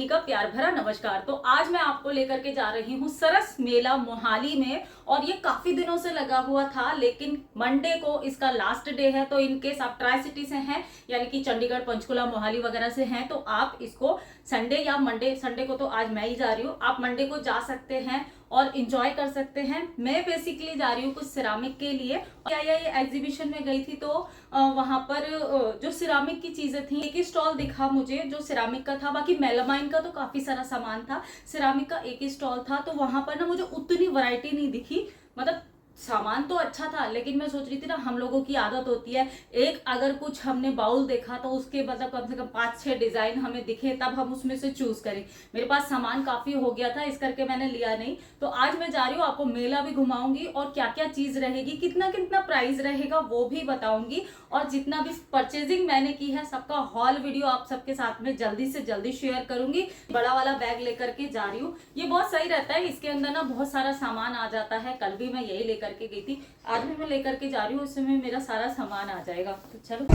सभी का प्यार भरा नमस्कार। तो आज मैं आपको लेकर के जा रही हूँ सरस मेला मोहाली में, और ये काफी दिनों से लगा हुआ था, लेकिन मंडे को इसका लास्ट डे है। तो इनकेस आप ट्राई सिटी से हैं, यानी कि चंडीगढ़, पंचकुला, मोहाली वगैरह से हैं, तो आप इसको संडे या मंडे, संडे को तो आज मैं ही जा रही हूँ, आप मंडे को जा सकते हैं और इंजॉय कर सकते हैं। मैं बेसिकली जा रही हूँ कुछ सिरामिक के लिए। क्या ये एग्जीबिशन में गई थी, तो वहां पर जो सिरामिक की चीजें थी, एक ही स्टॉल दिखा मुझे जो सिरामिक का था, बाकी मेलामाइन का तो काफी सारा सामान था, सिरामिक का एक ही स्टॉल था। तो वहां पर ना मुझे उतनी वैरायटी नहीं दिखी, मतलब सामान तो अच्छा था, लेकिन मैं सोच रही थी ना, हम लोगों की आदत होती है, एक अगर कुछ हमने बाउल देखा तो उसके मतलब कम से कम 5-6 डिजाइन हमें दिखे तब हम उसमें से चूज करें। मेरे पास सामान काफी हो गया था, इस करके मैंने लिया नहीं। तो आज मैं जा रही हूँ, आपको मेला भी घुमाऊंगी और क्या क्या चीज रहेगी, कितना कितना प्राइस रहेगा वो भी बताऊंगी, और जितना भी परचेजिंग मैंने की है सबका हॉल वीडियो आप सबके साथ में जल्दी से जल्दी शेयर करूंगी। बड़ा वाला बैग लेकर के जा रही हूँ, ये बहुत सही रहता है, इसके अंदर ना बहुत सारा सामान आ जाता है। कल भी मैं यही लेकर के गई थी, आज भी मैं लेकर के जा रही हूँ, उसमें मेरा सारा सामान आ जाएगा। तो चलो,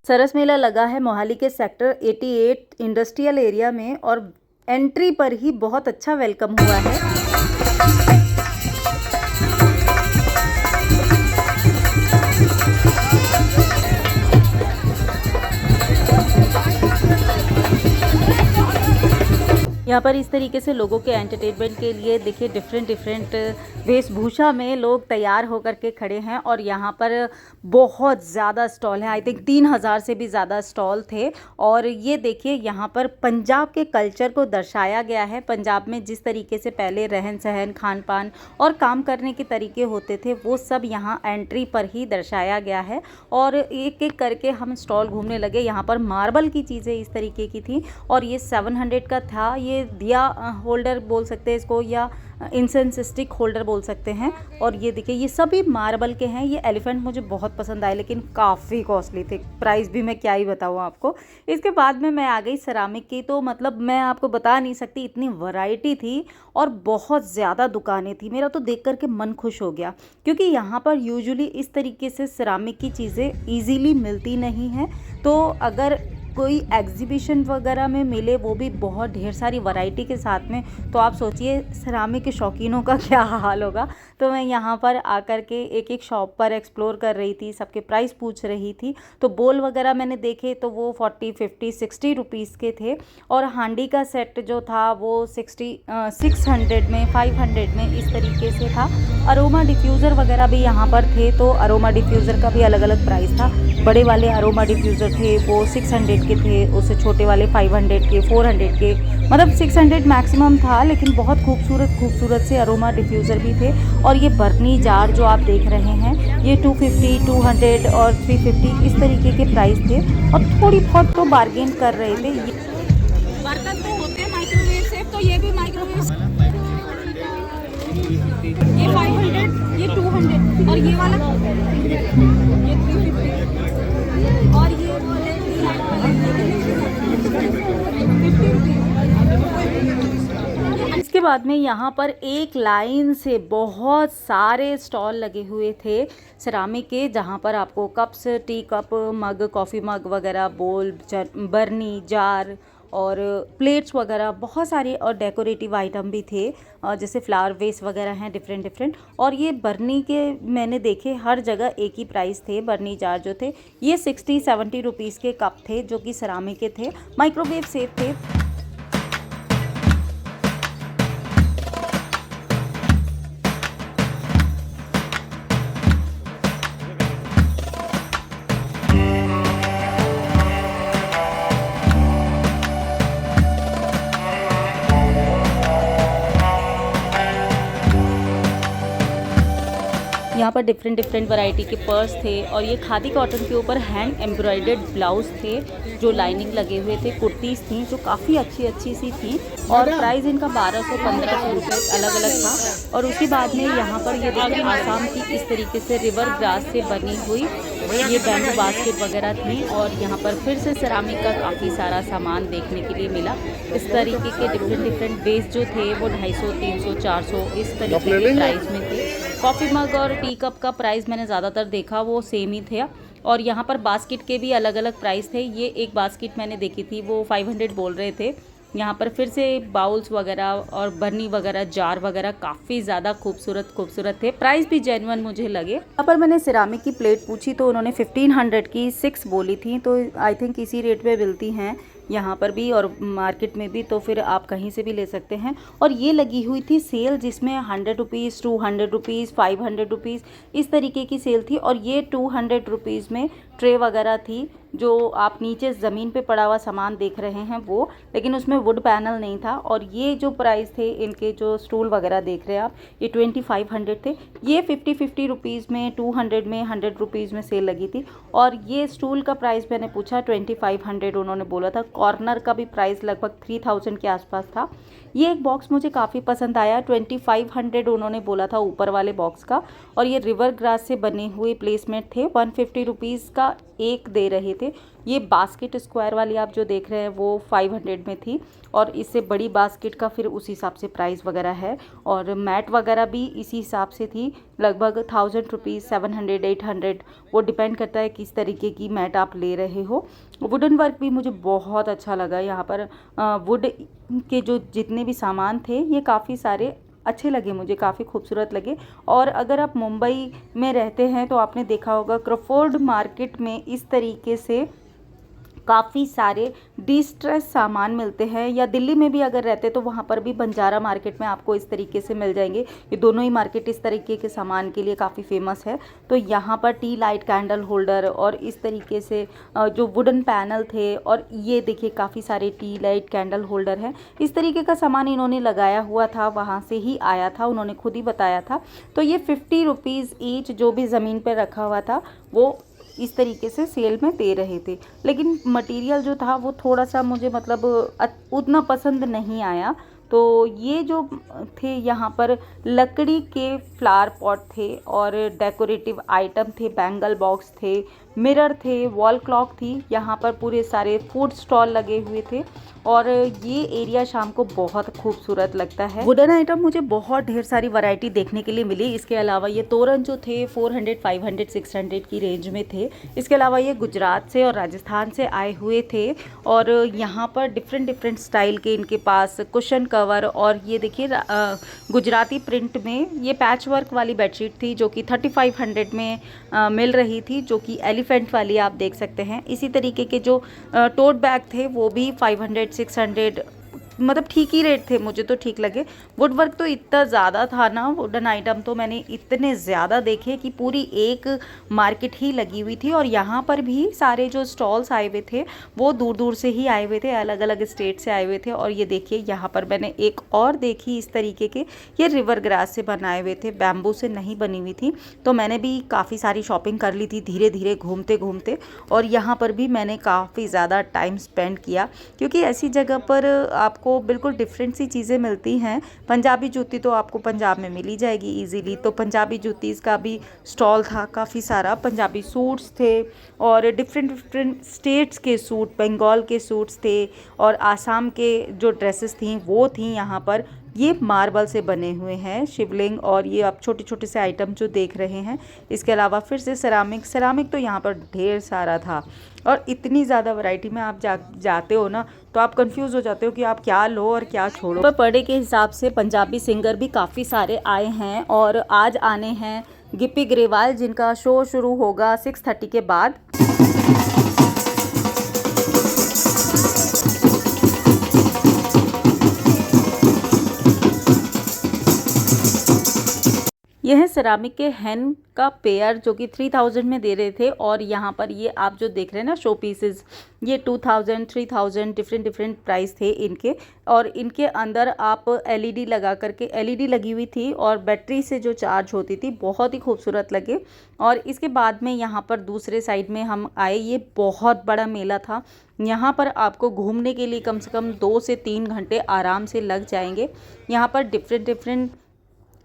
सरस मेला लगा है मोहाली के सेक्टर 88 इंडस्ट्रियल एरिया में, और एंट्री पर ही बहुत अच्छा वेलकम हुआ है। यहाँ पर इस तरीके से लोगों के एंटरटेनमेंट के लिए देखिए डिफरेंट वेशभूषा में लोग तैयार होकर के खड़े हैं, और यहाँ पर बहुत ज़्यादा स्टॉल हैं। आई थिंक 3000 से भी ज़्यादा स्टॉल थे। और ये देखिए यहाँ पर पंजाब के कल्चर को दर्शाया गया है। पंजाब में जिस तरीके से पहले रहन सहन, खान पान और काम करने के तरीके होते थे, वो सब यहाँ एंट्री पर ही दर्शाया गया है। और एक एक करके हम स्टॉल घूमने लगे। यहाँ पर मार्बल की चीज़ें इस तरीके की थी, और ये 700 का था। ये दिया होल्डर बोल सकते हैं इसको, या इंसेंस स्टिक होल्डर बोल सकते हैं। और ये देखिए ये सभी मार्बल के हैं। ये एलिफेंट मुझे बहुत पसंद आए, लेकिन काफ़ी कॉस्टली थे, प्राइस भी मैं क्या ही बताऊँ आपको। इसके बाद में मैं आ गई सेरामिक की, तो मतलब मैं आपको बता नहीं सकती, इतनी वैरायटी थी और बहुत ज़्यादा दुकानें थी। मेरा तो देख करके मन खुश हो गया, क्योंकि यहाँ पर यूजुअली इस तरीके से सेरामिक की चीज़ें ईजीली मिलती नहीं हैं। तो अगर कोई एग्जीबिशन वगैरह में मिले, वो भी बहुत ढेर सारी वैरायटी के साथ में, तो आप सोचिए सेरामिक के शौकीनों का क्या हाल होगा। तो मैं यहाँ पर आकर के एक एक शॉप पर एक्सप्लोर कर रही थी, सबके प्राइस पूछ रही थी। तो बोल वगैरह मैंने देखे तो वो 40, 50, 60 रुपीज़ के थे, और हांडी का सेट जो था वो 600 में, 500 में इस तरीके से था। अरोमा डिफ्यूज़र वगैरह भी यहाँ पर थे, तो अरोमा डिफ्यूज़र का भी अलग अलग प्राइस था। बड़े वाले अरोमा डिफ्यूज़र थे वो 600 के थे, उससे छोटे वाले 500 के, 400 के, मतलब 600 मैक्सिमम था। लेकिन बहुत खूबसूरत से अरोमा डिफ्यूज़र भी थे। और ये बर्नी जार जो आप देख रहे हैं, ये 250, 200 और 350 इस तरीके के प्राइस थे, और थोड़ी बहुत तो बार्गेन कर रहे थे। बर्तन तो होते हैं माइक्रोवेव से, तो ये भी माइक्रोवेव, ये 500, ये 200, और ये वाला ये 350, और ये इसके बाद में यहाँ पर एक लाइन से बहुत सारे स्टॉल लगे हुए थे सेरामिक के, जहाँ पर आपको कप्स, टी कप, मग, कॉफ़ी मग वगैरह, बोल, बर्नी, जार और प्लेट्स वगैरह बहुत सारे, और डेकोरेटिव आइटम भी थे, जैसे फ्लावर वेस वगैरह हैं डिफरेंट। और ये बर्नी के मैंने देखे हर जगह एक ही प्राइस थे। बर्नी जार जो थे ये 60-70 रुपीज़ के कप थे, जो कि सेरामिक के थे, माइक्रोवेव सेफ थे। यहाँ पर डिफरेंट वैरायटी के पर्स थे, और ये खादी कॉटन के ऊपर हैंड एम्ब्रॉयडर्ड ब्लाउज थे जो लाइनिंग लगे हुए थे। कुर्तीज़ थी जो काफ़ी अच्छी सी थी, और प्राइस इनका 1200-1500 रुपये अलग अलग था। और उसके बाद में यहाँ पर ये देखिए आसाम की इस तरीके से रिवर ग्रास से बनी हुई ये बैंबू बास्केट वगैरह थी, और यहाँ पर फिर से सेरामिक का काफ़ी सारा सामान देखने के लिए मिला। इस तरीके के डिफरेंट वेस जो थे वो 250, 300, 400 इस तरीके के प्राइस में थे। कॉफ़ी मग और टी कप का प्राइस मैंने ज़्यादातर देखा वो सेम ही थे, और यहाँ पर बास्केट के भी अलग अलग प्राइस थे। ये एक बास्केट मैंने देखी थी वो 500 बोल रहे थे। यहाँ पर फिर से बाउल्स वगैरह और बर्नी वगैरह, जार वगैरह काफ़ी ज़्यादा खूबसूरत थे। प्राइस भी जेन्युइन मुझे लगे। यहाँ पर मैंने सिरामिक की प्लेट पूछी तो उन्होंने 1500 की 6 बोली थी, तो आई थिंक इसी रेट में मिलती हैं यहाँ पर भी और मार्केट में भी, तो फिर आप कहीं से भी ले सकते हैं। और ये लगी हुई थी सेल जिसमें 100 रुपीज़, 200 रुपीज़, 500 रुपीज़ इस तरीके की सेल थी। और ये 200 रुपीज़ में ट्रे वगैरह थी, जो आप नीचे ज़मीन पे पड़ा हुआ सामान देख रहे हैं वो, लेकिन उसमें वुड पैनल नहीं था। और ये जो प्राइस थे इनके, जो स्टूल वगैरह देख रहे हैं आप, ये 2500 थे। ये 50 रुपीज़ में, 200 में, 100 रुपीज़ में सेल लगी थी। और ये स्टूल का प्राइस मैंने पूछा 2500 उन्होंने बोला था। कॉर्नर का भी प्राइस लगभग 3000 के आसपास था। ये एक बॉक्स मुझे काफ़ी पसंद आया, 2500 उन्होंने बोला था ऊपर वाले बॉक्स का। और ये रिवर ग्रास से बने हुए प्लेसमेंट थे, 150 रुपीज़ का एक दे रहे थे। ये बास्केट स्क्वायर वाली आप जो देख रहे हैं वो 500 में थी, और इससे बड़ी बास्केट का फिर उस हिसाब से प्राइस वगैरह है। और मैट वगैरह भी इसी हिसाब से थी, लगभग 1000 रुपीज़, 700, 800, वो डिपेंड करता है किस तरीके की मैट आप ले रहे हो। वुडन वर्क भी मुझे बहुत अच्छा लगा। यहाँ पर वुड के जो जितने भी सामान थे ये काफ़ी सारे अच्छे लगे मुझे, काफ़ी खूबसूरत लगे। और अगर आप मुंबई में रहते हैं तो आपने देखा होगा क्रॉफोर्ड मार्केट में इस तरीके से काफ़ी सारे डिस्ट्रेस सामान मिलते हैं, या दिल्ली में भी अगर रहते तो वहाँ पर भी बंजारा मार्केट में आपको इस तरीके से मिल जाएंगे। ये दोनों ही मार्केट इस तरीके के सामान के लिए काफ़ी फेमस है। तो यहाँ पर टी लाइट कैंडल होल्डर और इस तरीके से जो वुडन पैनल थे, और ये देखिए काफ़ी सारे टी लाइट कैंडल होल्डर हैं। इस तरीके का सामान इन्होंने लगाया हुआ था, वहाँ से ही आया था, उन्होंने खुद ही बताया था। तो ये 50 रुपीज़ ईच जो भी ज़मीन पर रखा हुआ था वो इस तरीके से सेल में दे रहे थे। लेकिन मटेरियल जो था वो थोड़ा सा मुझे मतलब उतना पसंद नहीं आया। तो ये जो थे यहाँ पर लकड़ी के फ्लावर पॉट थे और डेकोरेटिव आइटम थे, बैंगल बॉक्स थे, मिरर थे, वॉल क्लॉक थी। यहाँ पर पूरे सारे फूड स्टॉल लगे हुए थे, और ये एरिया शाम को बहुत खूबसूरत लगता है। वुडन आइटम मुझे बहुत ढेर सारी वैरायटी देखने के लिए मिली। इसके अलावा ये तोरण जो थे 400, 500, 600 की रेंज में थे। इसके अलावा ये गुजरात से और राजस्थान से आए हुए थे, और यहाँ पर डिफरेंट स्टाइल के इनके पास कुशन कवर, और ये देखिए गुजराती प्रिंट में ये पैच वर्क वाली बेडशीट थी जो कि 3500 में मिल रही थी, जो कि एलिफेंट वाली आप देख सकते हैं। इसी तरीके के जो टोट बैग थे वो भी 500, 600, मतलब ठीक ही रेट थे, मुझे तो ठीक लगे। वुड वर्क तो इतना ज़्यादा था ना, वुडन आइटम तो मैंने इतने ज़्यादा देखे कि पूरी एक मार्केट ही लगी हुई थी। और यहाँ पर भी सारे जो स्टॉल्स आए हुए थे वो दूर दूर से ही आए हुए थे, अलग अलग स्टेट से आए हुए थे। और ये देखिए यहाँ पर मैंने एक और देखी इस तरीके के, ये रिवर ग्रास से बनाए हुए थे, बैम्बू से नहीं बनी हुई थी। तो मैंने भी काफ़ी सारी शॉपिंग कर ली थी धीरे धीरे घूमते घूमते, और यहाँ पर भी मैंने काफ़ी ज़्यादा टाइम स्पेंड किया, क्योंकि ऐसी जगह पर आपको बिल्कुल डिफरेंट सी चीज़ें मिलती हैं। पंजाबी जूती तो आपको पंजाब में मिल ही जाएगी इजीली, तो पंजाबी जूतीज़ का भी स्टॉल था काफ़ी सारा। पंजाबी सूट्स थे और डिफरेंट स्टेट्स के सूट, बंगाल के सूट्स थे, और आसाम के जो ड्रेसेस थी वो थी यहाँ पर। ये मार्बल से बने हुए हैं शिवलिंग, और ये आप छोटे छोटे से आइटम जो देख रहे हैं। इसके अलावा फिर से सेरामिक तो यहाँ पर ढेर सारा था, और इतनी ज़्यादा वैरायटी में आप जाते हो ना तो आप कंफ्यूज हो जाते हो कि आप क्या लो और क्या छोड़ो। पर डे के हिसाब से पंजाबी सिंगर भी काफ़ी सारे आए हैं, और आज आने हैं गिप्पी ग्रेवाल, जिनका शो शुरू होगा 6:30 के बाद। यह है सेरामिक के हैन का पेयर जो कि 3000 में दे रहे थे, और यहाँ पर ये आप जो देख रहे हैं ना शो पीसेस, ये 2000, 3000 डिफरेंट प्राइस थे इनके। और इनके अंदर आप एलईडी लगा करके, एलईडी लगी हुई थी और बैटरी से जो चार्ज होती थी, बहुत ही खूबसूरत लगे। और इसके बाद में यहाँ पर दूसरे साइड में हम आए, ये बहुत बड़ा मेला था। यहाँ पर आपको घूमने के लिए कम से कम 2 से 3 घंटे आराम से लग जाएंगे। यहाँ पर डिफरेंट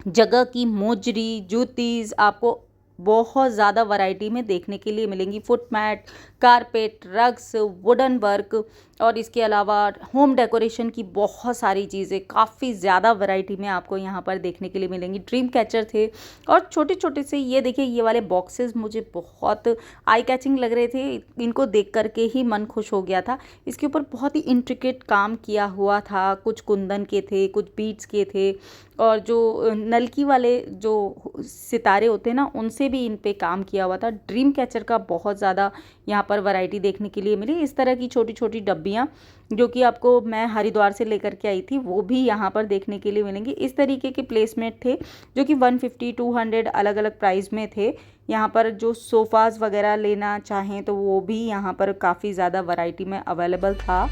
जगह की मोजरी, जूतीज़ आपको बहुत ज़्यादा वैरायटी में देखने के लिए मिलेंगी। Foot mat, carpet, rugs, wooden work और इसके अलावा होम डेकोरेशन की बहुत सारी चीज़ें काफ़ी ज़्यादा वैरायटी में आपको यहाँ पर देखने के लिए मिलेंगी। ड्रीम कैचर थे और छोटे छोटे से ये देखिए ये वाले बॉक्सेस मुझे बहुत आई कैचिंग लग रहे थे। इनको देख करके ही मन खुश हो गया था। इसके ऊपर बहुत ही इंट्रिकेट काम किया हुआ था। कुछ कुंदन के थे, कुछ बीड्स के थे और जो नलकी वाले जो सितारे होते हैं ना, उनसे भी इन पे काम किया हुआ था। ड्रीम कैचर का बहुत ज़्यादा यहाँ पर वैरायटी देखने के लिए मिली। इस तरह की छोटी छोटी डब्बियाँ जो कि आपको मैं हरिद्वार से लेकर के आई थी, वो भी यहाँ पर देखने के लिए मिलेंगी। इस तरीके के प्लेसमेट थे जो कि 150 200 अलग अलग प्राइस में थे। यहाँ पर जो सोफ़ाज़ वगैरह लेना चाहें तो वो भी यहाँ पर काफ़ी ज़्यादा वैरायटी में अवेलेबल था।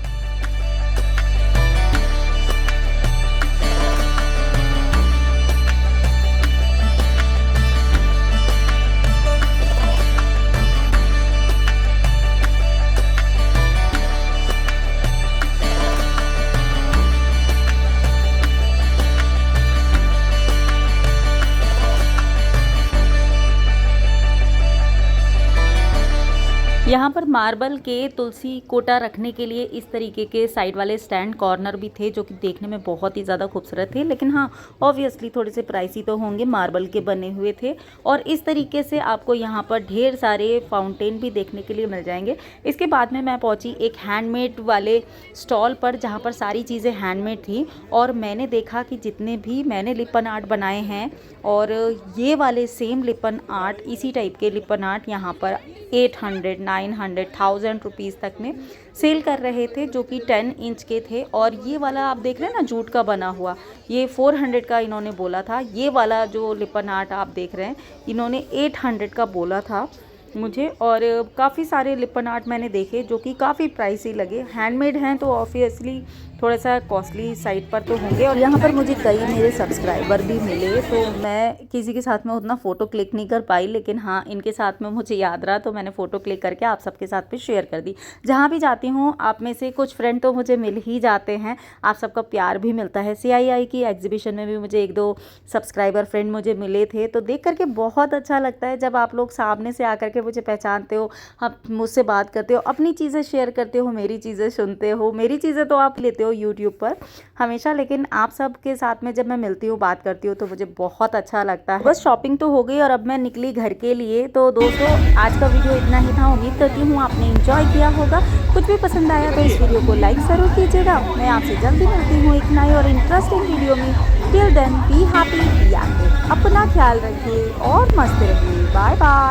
यहाँ पर मार्बल के तुलसी कोटा रखने के लिए इस तरीके के साइड वाले स्टैंड कॉर्नर भी थे जो कि देखने में बहुत ही ज़्यादा खूबसूरत थे, लेकिन हाँ ऑब्वियसली थोड़े से प्राइसी तो होंगे, मार्बल के बने हुए थे। और इस तरीके से आपको यहाँ पर ढेर सारे फाउंटेन भी देखने के लिए मिल जाएंगे। इसके बाद में मैं पहुँची एक हैंडमेड वाले स्टॉल पर जहाँ पर सारी चीज़ें हैंडमेड थी और मैंने देखा कि जितने भी मैंने लिपन आर्ट बनाए हैं और ये वाले सेम लिपन आर्ट, इसी टाइप के लिपन आर्ट यहाँ पर 800 900 1000 रुपीज़ तक में सेल कर रहे थे, जो कि 10 इंच के थे। और ये वाला आप देख रहे हैं ना जूट का बना हुआ, ये 400 का इन्होंने बोला था। ये वाला जो लिपन आर्ट आप देख रहे हैं इन्होंने 800 का बोला था मुझे। और काफ़ी सारे लिपन आर्ट मैंने देखे जो कि काफ़ी प्राइसी लगे। हैंडमेड हैं तो ऑब्वियसली थोड़ा सा कॉस्टली साइड पर तो होंगे। और यहाँ पर मुझे कई मेरे सब्सक्राइबर भी मिले, तो मैं किसी के साथ में उतना फ़ोटो क्लिक नहीं कर पाई, लेकिन हाँ इनके साथ में मुझे याद रहा तो मैंने फ़ोटो क्लिक करके आप सबके साथ भी शेयर कर दी। जहाँ भी जाती हूँ आप में से कुछ फ्रेंड तो मुझे मिल ही जाते हैं, आप सबका प्यार भी मिलता है। CII की एग्जीबिशन में भी मुझे 1-2 सब्सक्राइबर फ्रेंड मुझे मिले थे, तो देख करके बहुत अच्छा लगता है जब आप लोग सामने से आकर के मुझे पहचानते हो, आप मुझसे बात करते हो, अपनी चीज़ें शेयर करते हो, मेरी चीज़ें सुनते हो। मेरी चीज़ें तो आप लेते हो यूट्यूब पर हमेशा, लेकिन आप सब के साथ में जब मैं मिलती हूँ, बात करती हूँ तो मुझे बहुत अच्छा लगता है। बस शॉपिंग तो हो गई और अब मैं निकली घर के लिए। तो दोस्तों आज का वीडियो इतना ही था। उम्मीद करती हूँ आपने एंजॉय किया होगा। कुछ भी पसंद आया तो इस वीडियो को लाइक ज़रूर कीजिएगा। मैं आपसे जल्दी मिलती हूँ एक नई और इंटरेस्टिंग वीडियो में। Till then be happy, be active, अपना ख्याल रखिए और मस्त रहिए। Bye bye.